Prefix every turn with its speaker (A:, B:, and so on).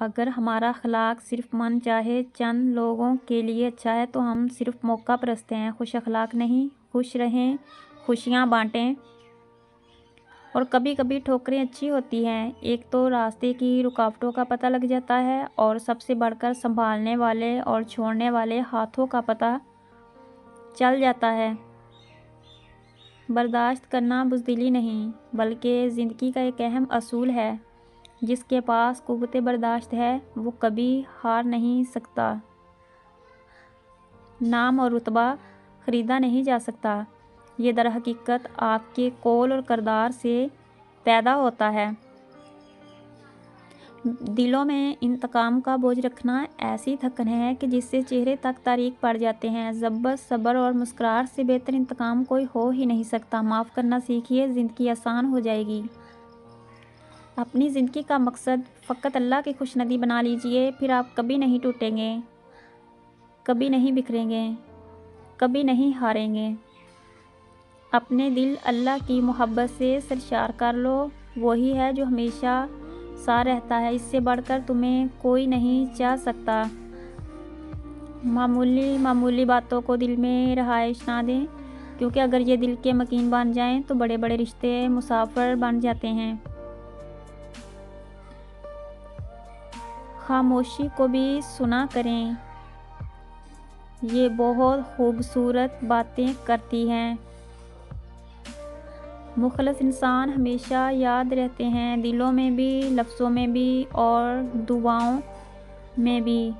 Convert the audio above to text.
A: अगर हमारा अखलाक सिर्फ मन चाहे चंद लोगों के लिए अच्छा है तो हम सिर्फ मौका परस्त हैं। खुश अखलाक नहीं, खुश रहें, खुशियाँ बांटें। और कभी कभी ठोकरें अच्छी होती हैं। एक तो रास्ते की रुकावटों का पता लग जाता है और सबसे बढ़कर संभालने वाले और छोड़ने वाले हाथों का पता चल जाता है। बर्दाश्त करना बुज़दिली नहीं बल्कि ज़िंदगी का एक अहम असूल है। जिसके पास कुव्वत बर्दाश्त है वो कभी हार नहीं सकता। नाम और रुतबा ख़रीदा नहीं जा सकता। ये दरहकीकत आपके कौल और किरदार से पैदा होता है। दिलों में इंतकाम का बोझ रखना ऐसी थकन है कि जिससे चेहरे तक तारीक पड़ जाते हैं। ज़ब्त, सब्र और मुस्कुराहट से बेहतर इंतकाम कोई हो ही नहीं सकता। माफ़ करना सीखिए, ज़िंदगी आसान हो जाएगी। अपनी ज़िंदगी का मकसद फ़कत अल्लाह की खुशनुदी बना लीजिए, फिर आप कभी नहीं टूटेंगे, कभी नहीं बिखरेंगे, कभी नहीं हारेंगे। अपने दिल अल्लाह की मोहब्बत से सरशार कर लो। वही है जो हमेशा सा रहता है। इससे बढ़कर तुम्हें कोई नहीं चाह सकता। मामूली मामूली बातों को दिल में रहाइश ना दें, क्योंकि अगर ये दिल के मकीन बन जाएं तो बड़े बड़े रिश्ते मुसाफिर बन जाते हैं। खामोशी को भी सुना करें, ये बहुत खूबसूरत बातें करती हैं। मुखलस इंसान हमेशा याद रहते हैं, दिलों में भी, लफ्ज़ों में भी और दुआओं में भी।